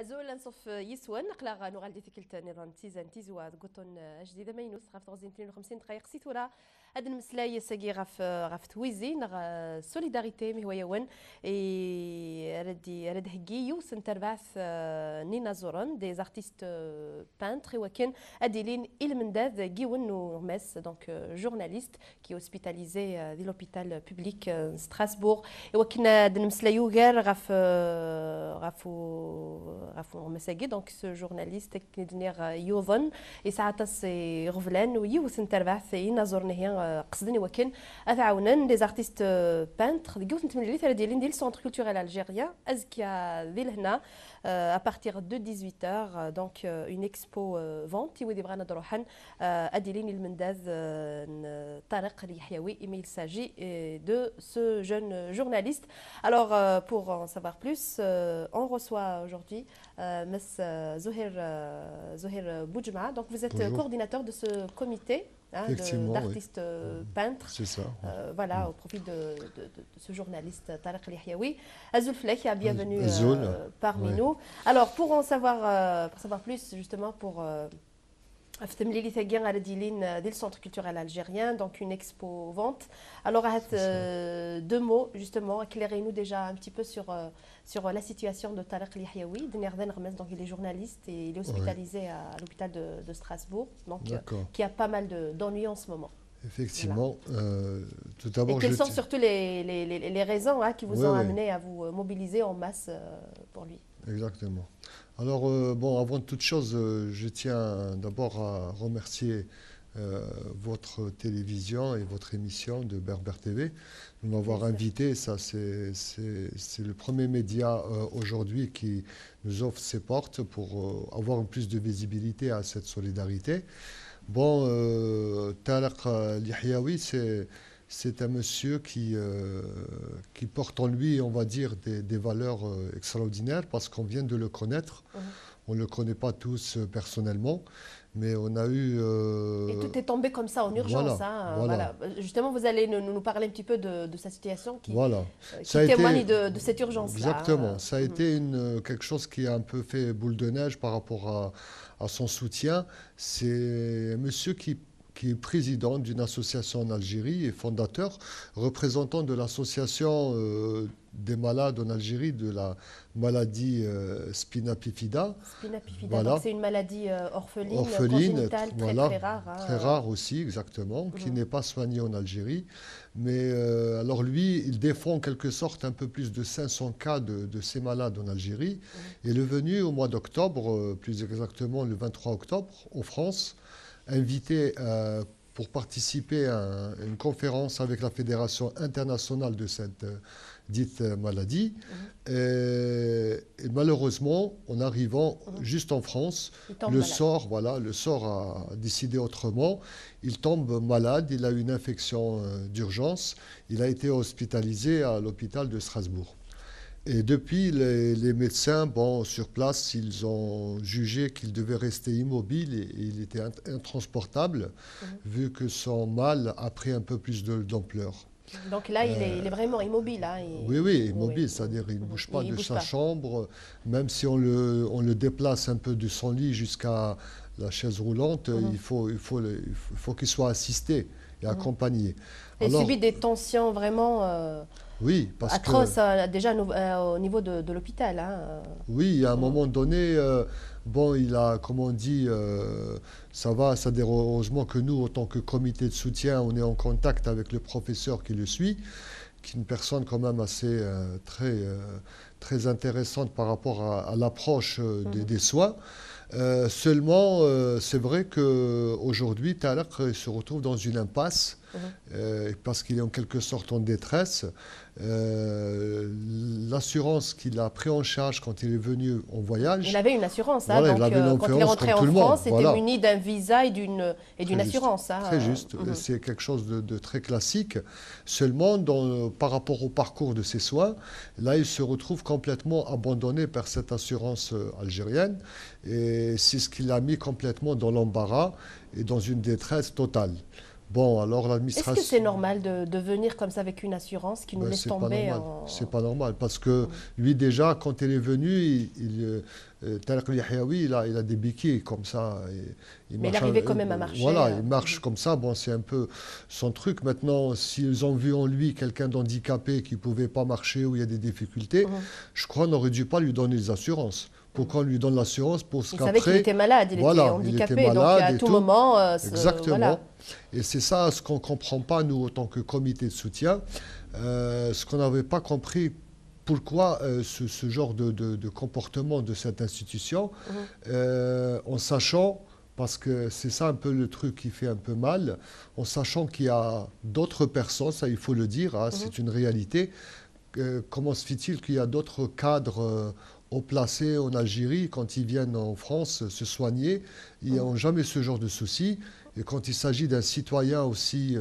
أزول نصف يسون نقلا نغالدي تكلت نظام تيزان تيزوا قطن جديدة ماينوس غاف 52 دقائق سيتورا هاد المسلاي ساقي غاف تويزي نغ سوليداريتي مي هو يوان رد هكي يوسن تربعث نينا زوران دي زارتيست بانتر وكان أديلين إلمنداذ جيون نغمس دونك جورناليست كي هوسبيتاليزي دي لوبيتال بوبليك ستراسبورغ وكنا دن مسلايو غير غافو مساقي دونك سو جورناليست كندنيغ يوظن يساعتس غفلان ويوثن تربعث ينازورن هي قصدني وكان أثعونن دي زارتيست بانتر ديوث نتمنى لي ديالين ديال سونتر كولتوريل الجيريان أزكيا ذيل هنا à partir de 18h donc une expo vente يودي بغانا نروحن أديلين المنداز طارق اليحيوي il s'agit de ce jeune journaliste. Alors pour en savoir plus on reçoit aujourd'hui Ms Zohir Boudjma. Donc vous êtes Bonjour. Coordinateur de ce comité d'artistes peintres. C'est ça. Voilà, au profit de ce journaliste Tariq Lihyaoui. Azul Flech, bienvenue parmi nous. Alors pour en savoir, plus, justement, pour Aftemlili Thagien à le centre culturel algérien, donc une expo vente. Alors, deux mots, justement, éclairez-nous déjà un petit peu sur la situation de Tariq Lihyaoui. Donc, il est journaliste et il est hospitalisé à l'hôpital de Strasbourg, donc qui a pas mal d'ennuis en ce moment. Effectivement. Voilà. Tout d'abord, et quelles sont surtout les raisons qui vous ont amené à vous mobiliser en masse pour lui? Exactement. Alors, bon, avant toute chose, je tiens d'abord à remercier votre télévision et votre émission de Berber TV de m'avoir invité. Ça, c'est le premier média aujourd'hui qui nous offre ses portes pour avoir plus de visibilité à cette solidarité. Bon, Tariq Lihyaoui, c'est un monsieur qui porte en lui, on va dire, des valeurs extraordinaires parce qu'on vient de le connaître. On ne le connaît pas tous personnellement, mais on a eu... Et tout est tombé comme ça en urgence. Voilà. Justement, vous allez nous parler un petit peu de sa situation qui témoigne de cette urgence-là. Exactement. Ça a été quelque chose qui a un peu fait boule de neige par rapport à son soutien. C'est un monsieur qui est président d'une association en Algérie et fondateur, représentant de l'association des malades en Algérie, de la maladie spina bifida. Spina bifida, voilà. C'est une maladie orpheline congénitale, très rare. Très rare aussi, exactement, qui n'est pas soignée en Algérie. Mais alors lui, il défend en quelque sorte un peu plus de 500 cas de ces malades en Algérie. Il est venu au mois d'octobre, plus exactement le 23 octobre, en France, invité pour participer à une conférence avec la Fédération internationale de cette dite maladie. Et malheureusement, en arrivant juste en France, le sort a décidé autrement. Il tombe malade, il a une infection d'urgence. Il a été hospitalisé à l'hôpital de Strasbourg. Et depuis, les médecins, sur place, ils ont jugé qu'il devait rester immobile et il était intransportable, vu que son mal a pris un peu plus d'ampleur. Donc là, il est vraiment immobile. Oui, immobile, c'est-à-dire qu'il ne bouge pas de sa chambre, même si on le déplace un peu de son lit jusqu'à la chaise roulante, il faut qu'il soit assisté et accompagné. Il subit des tensions vraiment... Oui, parce atroce, déjà au niveau de l'hôpital. Oui, à un moment donné, il a, comme on dit, ça va, heureusement que nous, en tant que comité de soutien, on est en contact avec le professeur qui le suit, qui est une personne quand même assez très intéressante par rapport à l'approche des soins. Seulement, c'est vrai qu'aujourd'hui, Tariq se retrouve dans une impasse parce qu'il est en quelque sorte en détresse. L'assurance qu'il a pris en charge quand il est venu en voyage... Il avait une assurance, donc, quand il est rentré en France, il était muni d'un visa et d'une assurance. Très juste, c'est quelque chose de très classique. Seulement, par rapport au parcours de ses soins, là, il se retrouve complètement abandonné par cette assurance algérienne. Et c'est ce qui l'a mis complètement dans l'embarras et dans une détresse totale. Bon, alors Est-ce que c'est normal de venir comme ça avec une assurance qui nous laisse tomber C'est pas normal, parce que lui déjà, quand il est venu, Tariq Yahyaoui, il a des béquilles comme ça. Mais il arrivait quand même à marcher. Voilà, il marche comme ça, bon, c'est un peu son truc. Maintenant, s'ils ont vu en lui quelqu'un d'handicapé qui ne pouvait pas marcher ou il y a des difficultés, je crois qu'on n'aurait dû pas lui donner des assurances. Pourquoi on lui donne l'assurance pour ce qu'après... Il savait qu'il était malade, il était handicapé, il était malade, donc à tout moment... Exactement. Voilà. Et c'est ça ce qu'on ne comprend pas, nous, en tant que comité de soutien. Ce qu'on n'avait pas compris, pourquoi ce genre de comportement de cette institution, en sachant, parce que c'est ça un peu le truc qui fait un peu mal, en sachant qu'il y a d'autres personnes, ça il faut le dire, hein, c'est une réalité, comment se fait-il qu'il y a d'autres cadres haut placés en Algérie, quand ils viennent en France se soigner, ils n'ont jamais ce genre de soucis. Et quand il s'agit d'un citoyen aussi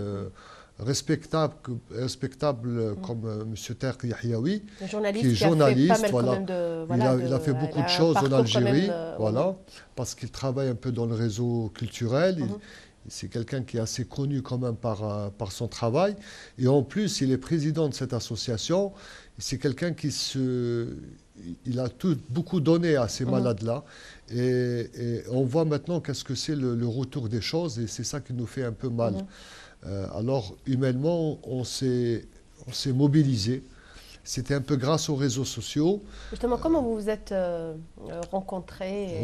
respectable comme M. Tariq Yahyaoui, qui est journaliste, il a fait beaucoup de choses en Algérie, parce qu'il travaille un peu dans le réseau culturel. C'est quelqu'un qui est assez connu quand même par son travail. Et en plus, il est président de cette association. C'est quelqu'un il a beaucoup donné à ces malades-là. Et on voit maintenant qu'est-ce que c'est le retour des choses. Et c'est ça qui nous fait un peu mal. Alors, humainement, on s'est mobilisé. C'était un peu grâce aux réseaux sociaux. Justement, comment vous vous êtes rencontrés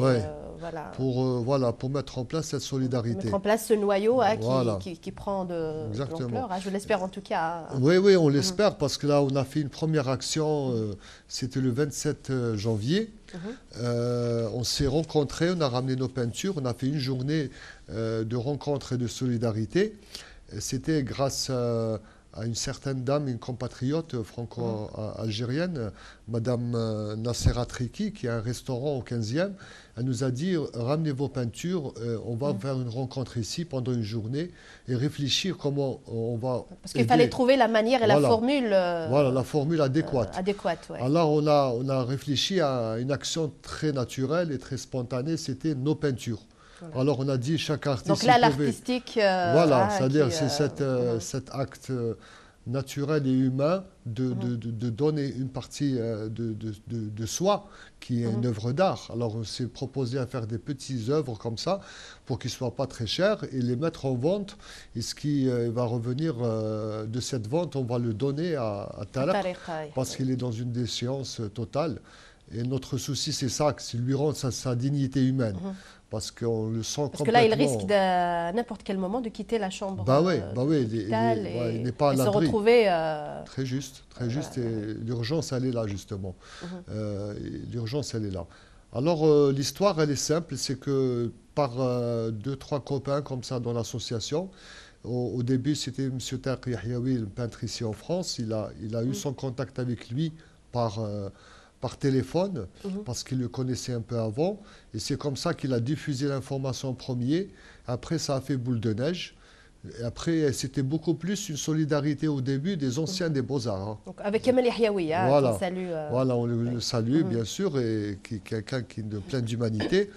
pour mettre en place cette solidarité. Mettre en place ce noyau qui prend de l'ampleur. Je l'espère en tout cas. Oui, on l'espère parce que là, on a fait une première action, c'était le 27 janvier. On s'est rencontrés, on a ramené nos peintures, on a fait une journée de rencontre et de solidarité. C'était grâce à une certaine dame, une compatriote franco-algérienne, Madame Nassera Triki, qui a un restaurant au 15e. Elle nous a dit, ramenez vos peintures, on va faire une rencontre ici pendant une journée et réfléchir comment on va... Parce qu'il fallait trouver la manière et la formule... la formule adéquate. Alors on a réfléchi à une action très naturelle et très spontanée, c'était nos peintures. Alors on a dit chaque artiste... Donc là, l'artistique... c'est-à-dire c'est cet acte naturel et humain de donner une partie de soi qui est une œuvre d'art. Alors on s'est proposé à faire des petites œuvres comme ça pour qu'ils ne soient pas très chers et les mettre en vente. Et ce qui va revenir de cette vente, on va le donner à Tariq parce qu'il est dans une déchéance totale. Et notre souci, c'est ça, que c'est lui rendre sa dignité humaine. Parce qu'on le sent complètement... Parce que là, il risque à n'importe quel moment de quitter la chambre d'hôpital il n'est pas à l'abri. Se retrouver... Très juste. Et l'urgence, elle est là, justement. L'urgence, elle est là. Alors, l'histoire, elle est simple. C'est que par 2-3 copains comme ça dans l'association, au début, c'était M. Tariq Yahyaoui, le peintre ici en France. Il a eu son contact avec lui par téléphone, parce qu'il le connaissait un peu avant. Et c'est comme ça qu'il a diffusé l'information en premier. Après, ça a fait boule de neige. Et après, c'était beaucoup plus une solidarité au début des anciens des Beaux-Arts. Donc avec Kemal Yahyaoui, qu'on salue. On le salue, bien sûr, et qui est quelqu'un qui est plein d'humanité.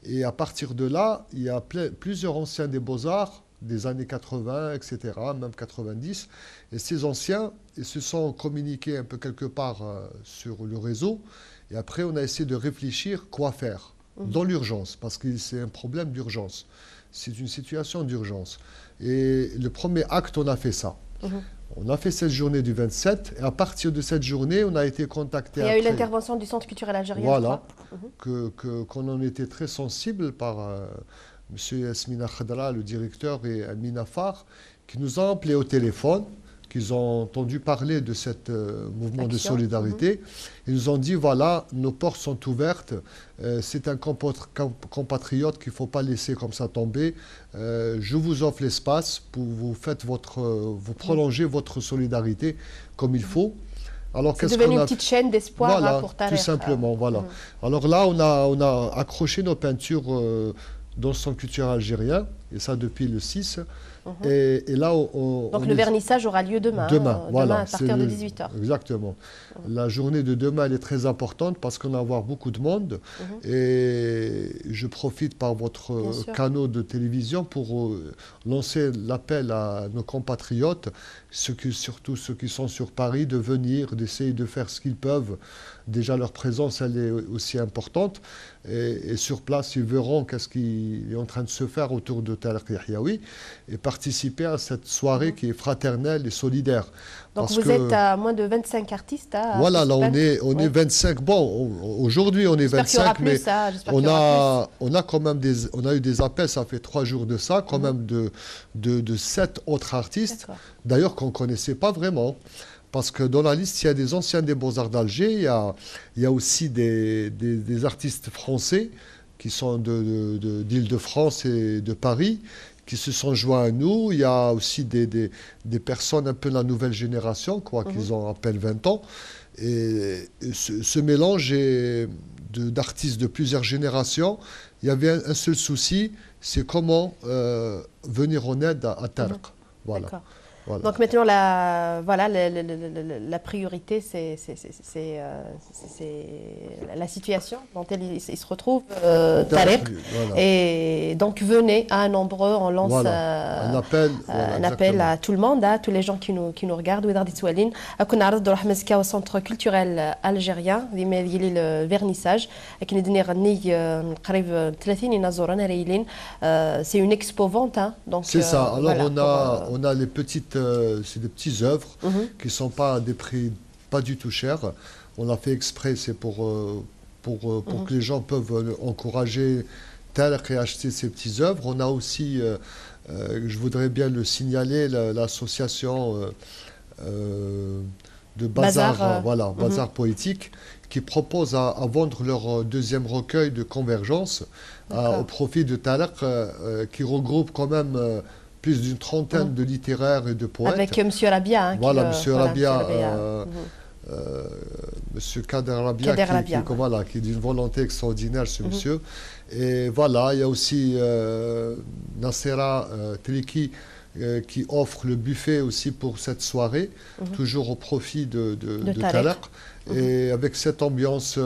Et à partir de là, il y a plusieurs anciens des Beaux-Arts, des années 80, etc., même 90. Et ces anciens, ils se sont communiqués un peu quelque part sur le réseau. Et après, on a essayé de réfléchir quoi faire dans l'urgence, parce que c'est un problème d'urgence. C'est une situation d'urgence. Et le premier acte, on a fait ça. On a fait cette journée du 27. Et à partir de cette journée, on a été contacté. Il y a eu l'intervention du Centre culturel algérien. Qu'on en était très sensible par... M. Yasmina Khadra, le directeur, et Amina Far, qui nous ont appelés au téléphone, qu'ils ont entendu parler de ce mouvement de solidarité. Ils nous ont dit, voilà, nos portes sont ouvertes, c'est un compatriote qu'il ne faut pas laisser comme ça tomber. Je vous offre l'espace pour vous prolonger votre solidarité comme il faut. C'est devenu une petite chaîne d'espoir pour Tariq. Tout simplement, Alors là, on a accroché nos peintures dans le Centre culturel algérien, et ça depuis le 6. Et là, donc le vernissage aura lieu demain. Demain, voilà. Demain à partir de 18h. Exactement. La journée de demain, elle est très importante parce qu'on va avoir beaucoup de monde. Et je profite par votre canal de télévision pour lancer l'appel à nos compatriotes, surtout ceux qui sont sur Paris, de venir, d'essayer de faire ce qu'ils peuvent. Déjà, leur présence, elle est aussi importante. Et sur place, ils verront qu'est-ce qui est en train de se faire autour de Tariq Yahyaoui et participer à cette soirée qui est fraternelle et solidaire. Donc vous êtes à moins de 25 artistes. Voilà, là on est 25. Bon, aujourd'hui on est 25, mais on a quand même on a eu des appels, ça fait 3 jours de ça, quand même de 7 autres artistes, d'ailleurs qu'on ne connaissait pas vraiment. Parce que dans la liste, il y a des anciens des Beaux-Arts d'Alger, il y a aussi des artistes français qui sont d'Île-de-France et de Paris, qui se sont joints à nous. Il y a aussi des personnes un peu de la nouvelle génération, quoi, qui ont à peine 20 ans. Et ce mélange d'artistes de plusieurs générations, il y avait un seul souci, c'est comment venir en aide à Tariq. Voilà. Voilà. Donc maintenant, la priorité, c'est la situation dont il se retrouve, Tariq. Voilà. Et donc venez à nombreux, on lance un appel à tout le monde, à tous les gens qui nous regardent. كنا عرضنا روح مزكا au centre culturel algérien ديما ديالي le vernissage كنا دني غني قريب 30 ينازورنا ريلين. C'est une expo vente, hein, donc c'est ça. Alors on a les petites c'est des petites œuvres qui ne sont pas à des prix pas du tout chers. On l'a fait exprès, c'est pour que les gens peuvent encourager Tariq et acheter ces petites œuvres. On a aussi, je voudrais bien le signaler, l'association de Bazar, Bazar Poétique, qui propose à vendre leur deuxième recueil de Convergence au profit de Tariq, qui regroupe quand même plus d'une trentaine de littéraires et de poètes. Avec M. Rabia. Hein, voilà, M. Rabia, M. Kader Rabia, qui est d'une volonté extraordinaire, ce monsieur. Et voilà, il y a aussi Nassera Triki qui offre le buffet aussi pour cette soirée, toujours au profit de Tariq. Et avec cette ambiance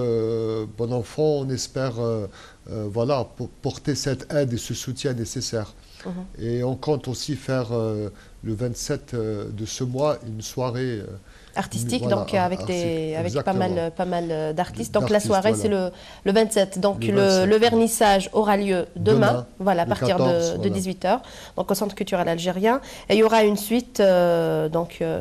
bon enfant, on espère voilà, porter cette aide et ce soutien nécessaire. Et on compte aussi faire le 27 de ce mois une soirée artistique, voilà, donc avec pas mal d'artistes. Donc la soirée, voilà, c'est le 27. Donc le vernissage aura lieu demain, voilà, à partir 14, de 18h, donc au Centre culturel algérien. Et il y aura une suite,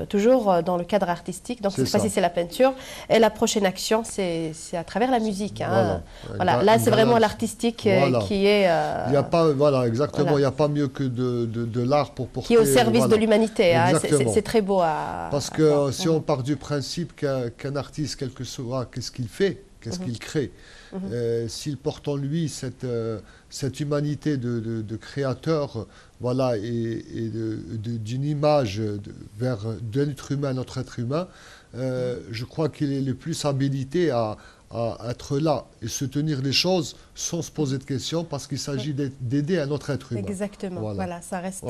toujours dans le cadre artistique. Donc cette fois-ci, c'est la peinture. Et la prochaine action, c'est à travers la musique. Hein. Voilà. Là, c'est vraiment l'artistique qui est... il n'y a pas, voilà, exactement, il n'y a pas mieux que de l'art pour porter... Qui est au service de l'humanité. Hein. C'est très beau à... Parce que si on part du principe qu'un artiste, quel que soit, qu'est-ce qu'il fait, qu'est-ce qu'il crée, s'il porte en lui cette humanité de créateur, voilà, et d'une image d'un être humain à notre être humain, je crois qu'il est le plus habilité à être là et soutenir les choses sans se poser de questions, parce qu'il s'agit d'aider un autre être humain. Exactement, voilà, ça reste...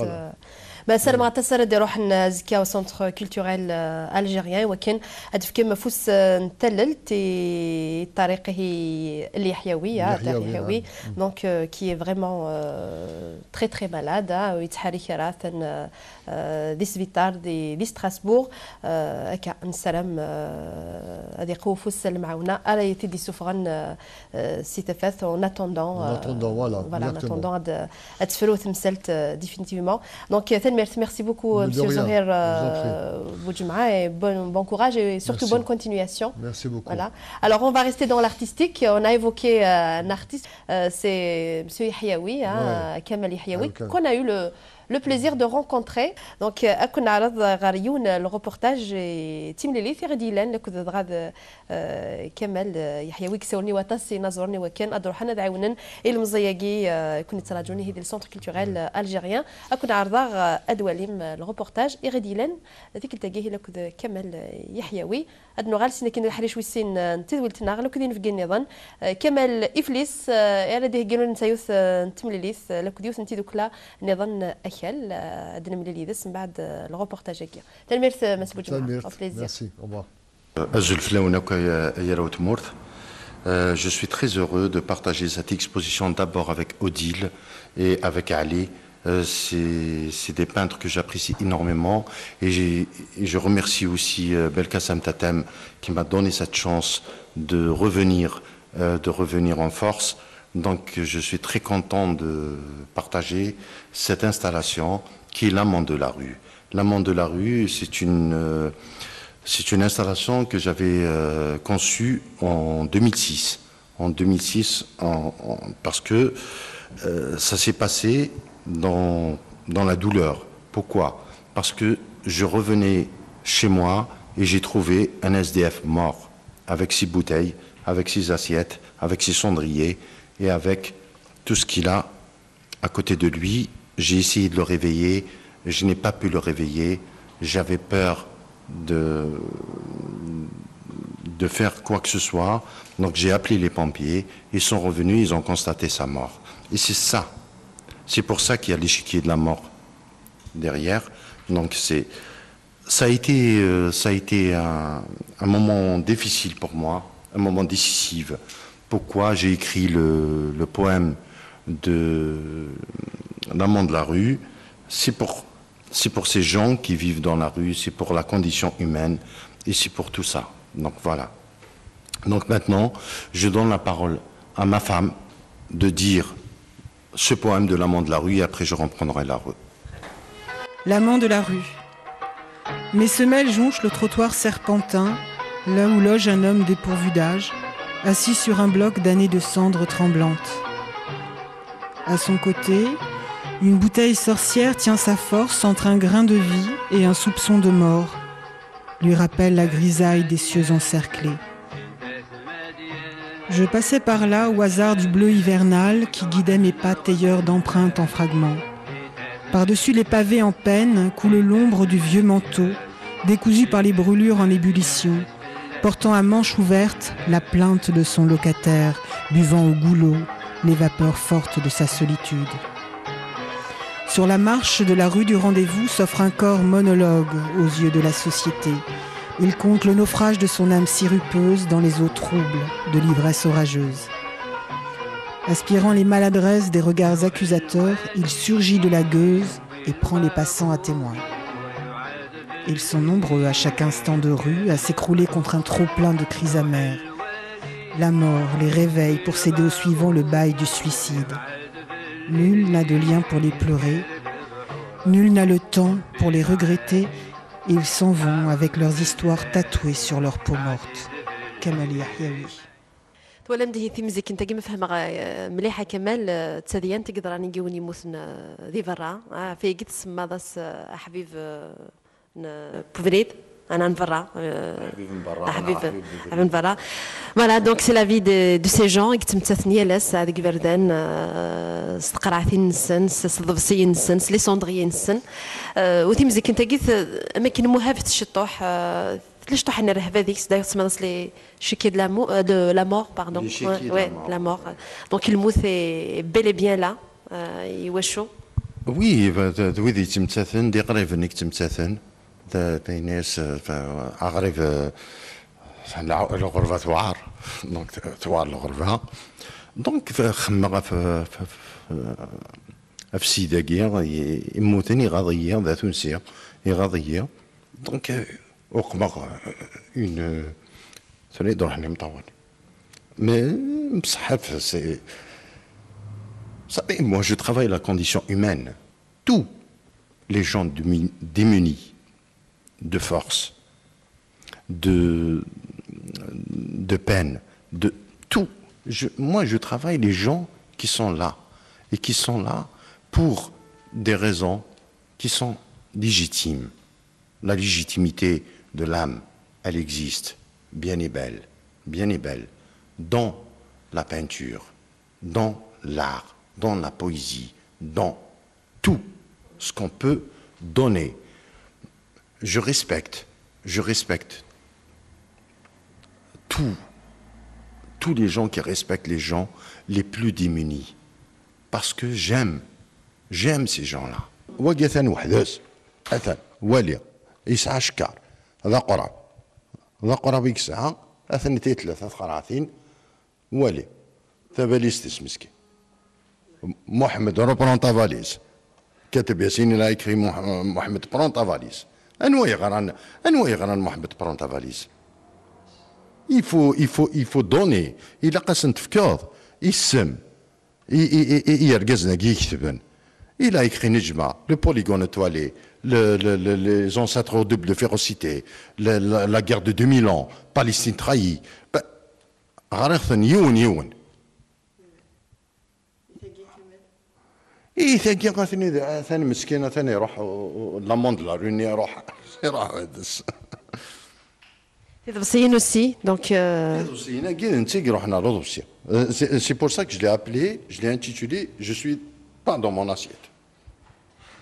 سلام غتصر دي روح نزكاو سنتر كولتوريل الجيريان وكان هدف كما فوس نتلل تي طريقه اليحيوي دونك كي est vraiment très très malade ويتحرك راثن دي سبيطار دي ستراسبور هكا نسلام هذه قوه فوس المعاونه على يتي سفغان سي تفاث en attendant voilà en attendant à تفلوث مسلت définitivement donc merci beaucoup, M. Zohair Boudjouma, et bon courage et surtout bonne continuation. Merci beaucoup. Voilà. Alors, on va rester dans l'artistique. On a évoqué un artiste, c'est M. Yahyaoui, Kamal Yahyaoui, qu'on a eu le plaisir de rencontrer. Donc, on a regardé le reportage Tim Lili في غادي لان كنت غاد كمال يحيوي كسوني وطاسي نظرني وكان أدروحنا دعونا المزياقي كنت تراجوني هذه السنتر كولتوريل الجيريان كنا عرضا أدواليم الريبورتاج غادي لان ذيك التاقيه لك كمال يحيوي أدنو غال سينا كين الحريش ويسين تدولتنا غلو كدين في النظام كمال إفليس لديه جنون نسايوث نتمليليث لكديوث نتي دوكلا نظام أكل أدنى مليليث من بعد الغوبورتاج كي تلميرث مسبوج معك ميرسي أجل فلاونك يا روت مورث. Je suis très heureux de partager cette exposition d'abord avec Odile et avec Ali. C'est des peintres que j'apprécie énormément et je remercie aussi Belkacem Tatem qui m'a donné cette chance de revenir en force. Donc je suis très content de partager cette installation qui est l'Amant de la rue. L'Amant de la rue, c'est une installation que j'avais conçue en 2006. En 2006, parce que ça s'est passé dans la douleur. Pourquoi? Parce que je revenais chez moi et j'ai trouvé un SDF mort, avec ses bouteilles, avec ses assiettes, avec ses cendriers et avec tout ce qu'il a à côté de lui. J'ai essayé de le réveiller, je n'ai pas pu le réveiller, j'avais peur de faire quoi que ce soit. Donc j'ai appelé les pompiers, ils sont revenus, ils ont constaté sa mort. Et c'est pour ça qu'il y a l'échiquier de la mort derrière. Donc ça a été un moment difficile pour moi, un moment décisif. Pourquoi j'ai écrit le poème de l'Amant de la rue? C'est pour ces gens qui vivent dans la rue, c'est pour la condition humaine et c'est pour tout ça. Donc voilà. Donc maintenant, je donne la parole à ma femme de dire ce poème de l'Amant de la rue et après je reprendrai la rue. L'Amant de la rue. Mes semelles jonchent le trottoir serpentin, là où loge un homme dépourvu d'âge, assis sur un bloc d'années de cendres tremblantes. À son côté, une bouteille sorcière tient sa force entre un grain de vie et un soupçon de mort, lui rappelle la grisaille des cieux encerclés. Je passais par là au hasard du bleu hivernal qui guidait mes pas tailleurs d'empreintes en fragments. Par-dessus les pavés en peine coule l'ombre du vieux manteau, décousu par les brûlures en ébullition, portant à manche ouverte la plainte de son locataire, buvant au goulot les vapeurs fortes de sa solitude. Sur la marche de la rue du rendez-vous s'offre un corps monologue aux yeux de la société. Il compte le naufrage de son âme sirupeuse dans les eaux troubles de l'ivresse orageuse. Aspirant les maladresses des regards accusateurs, il surgit de la gueuse et prend les passants à témoin. Ils sont nombreux à chaque instant de rue à s'écrouler contre un trop-plein de cris amers. La mort les réveille pour céder au suivant le bail du suicide. Nul n'a de lien pour les pleurer, nul n'a le temps pour les regretter, et ils s'en vont avec leurs histoires tatouées sur leur peau morte. Kamal Yahyaoui. ولا مدهي في مزيك انت كيما فهمها مليحه كمال تساديان تقدر راني نجوني موسن ذي برا في قد سما داس حبيب بوفريد انا نفرا حبيب نفرا فوالا دونك سي لا في دو سي جون كتمتثنيه لاس هذيك بردان سقراعتين نسن صدفسي نسن لي سوندغي نسن وتيمزيك انت قيت اماكن مهافت الشطوح ليش طاح لنا الرهبه هذيك داير تسمى لي شيكي دو لا مور باردون وي لا مور دونك الموت بيل بيان لا يوشو وي ويدي تمتثن دي قريب انك تمتثن ناس اغرب الغرفه توعر دونك توعر الغرفه دونك خمغ في سيداكيا يموتن يغاضيه ذا تونسيه يغاضيه دونك وقمغ اون ثاني دور حنا مطول مي بصح سي savez, moi je travaille la condition humaine. Tous les gens démunis de force, de peine, de tout. Moi je travaille les gens qui sont là et qui sont là pour des raisons qui sont légitimes. La légitimité de l'âme, elle existe, bien et belle, dans la peinture, dans l'art, dans la poésie, dans tout ce qu'on peut donner. Je respecte tous les gens qui respectent les gens les plus démunis. Parce que j'aime ces gens-là. وقثن وحداس أثن والي يسعى شكار هذا قران هذا قران بيك ساعة أثن ثلاثة قراثين والي ثباليستس مسكين محمد روبرون تافاليز كاتب ياسين لا يكري محمد برون تافاليز أنو يغران محمد برون تافاليز il faut donner إلا قاس نتفكاض يسم يرقزنا كي يكتبن il a écrit Nejma, le polygone étoilé, les ancêtres au double de férocité, la guerre de 2000 ans, Palestine trahie. يون اي ثاني قاثني ثاني مسكينه ثاني يروح لاموند لا روني يروح هذس تضبسيين aussi donc تضبسيين كي نتي روحنا لضبسي c'est pour ça que je l'ai appelé, je l'ai intitulé je suis pas dans mon assiette.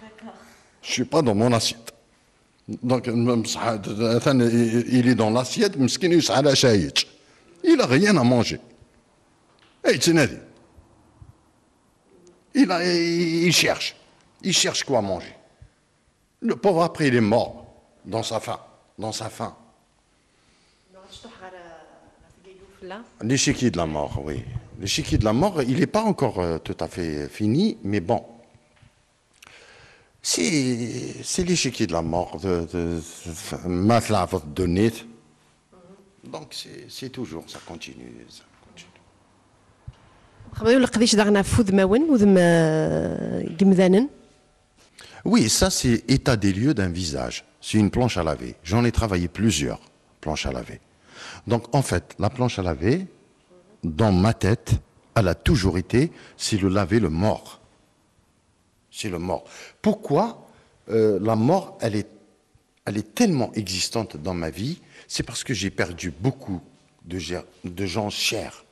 D'accord. Je suis pas dans mon assiette. Donc il est dans l'assiette مسكين يسعى على شايج. Il a rien à manger. اي تنادي il cherche quoi manger. Le pauvre après il est mort dans sa faim. L'échiquier de la mort, oui. L'échiquier de la mort, il n'est pas encore tout à fait fini, mais bon. C'est l'échiquier de la mort, de net. Donc c'est toujours, ça continue. Oui, ça c'est état des lieux d'un visage. C'est une planche à laver. J'en ai travaillé plusieurs planches à laver. Donc en fait, la planche à laver, dans ma tête, elle a toujours été, c'est le laver le mort. C'est le mort. Pourquoi la mort, elle est tellement existante dans ma vie? C'est parce que j'ai perdu beaucoup de gens chers.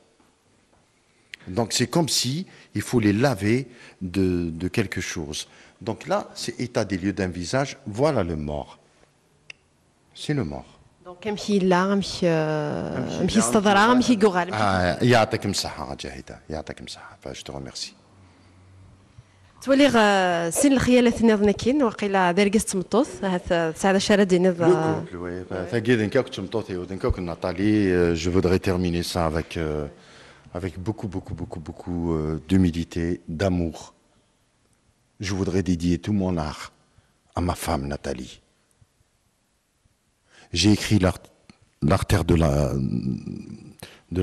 Donc c'est comme si il faut les laver de quelque chose. Donc là, c'est état des lieux d'un visage, voilà le mort. C'est le mort. Donc امشي لا امشي استضرا امشي قغال يعطيك مساحة جاهدة يعطيك مساحة فاش te remercie. تولي سن الخيالة ثنيضنا كين وقيلا دارقس تمطوث هذا سعادة شارد نض Nathalie, je voudrais terminer ça avec beaucoup d'humilité, d'amour. Je voudrais dédier tout mon art à ma femme Nathalie. J'ai écrit l'artère de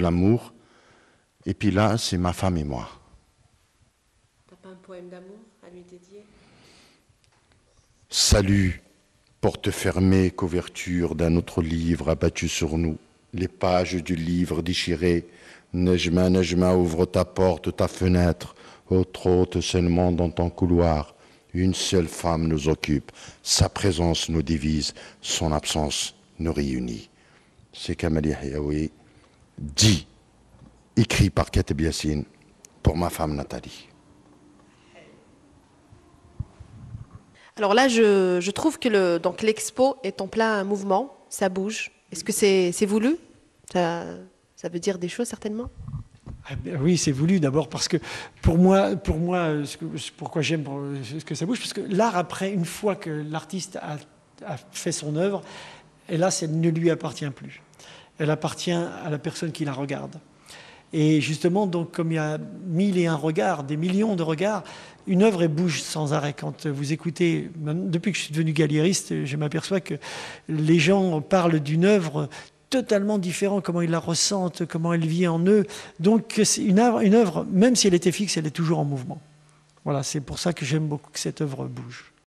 l'amour, et puis là, c'est ma femme et moi. T'as pas un poème d'amour à lui dédier? Salut, porte fermée, couverture d'un autre livre abattu sur nous. Les pages du livre déchirées. Nejma, Nejma, ouvre ta porte, ta fenêtre. Autre hôte seulement dans ton couloir. Une seule femme nous occupe. Sa présence nous divise. Son absence nous réunit. C'est Kamali Hiaoui, dit, écrit par Kateb Yassine, pour ma femme Nathalie. Alors là, je trouve que l'expo est en plein mouvement, ça bouge. Est-ce que c'est voulu? Ça veut dire des choses certainement? Oui, c'est voulu d'abord parce que pour moi, pourquoi j'aime que ça bouge, parce que l'art, après, une fois que l'artiste a fait son œuvre, et là, ça ne lui appartient plus. Elle appartient à la personne qui la regarde. Et justement, donc, comme il y a 1001 regards, des millions de regards, une œuvre elle bouge sans arrêt. Quand vous écoutez, depuis que je suis devenu galliériste, je m'aperçois que les gens parlent d'une œuvre totalement différente, comment ils la ressentent, comment elle vit en eux. Donc, une œuvre, même si elle était fixe, elle est toujours en mouvement. Voilà, c'est pour ça que j'aime beaucoup que cette œuvre bouge.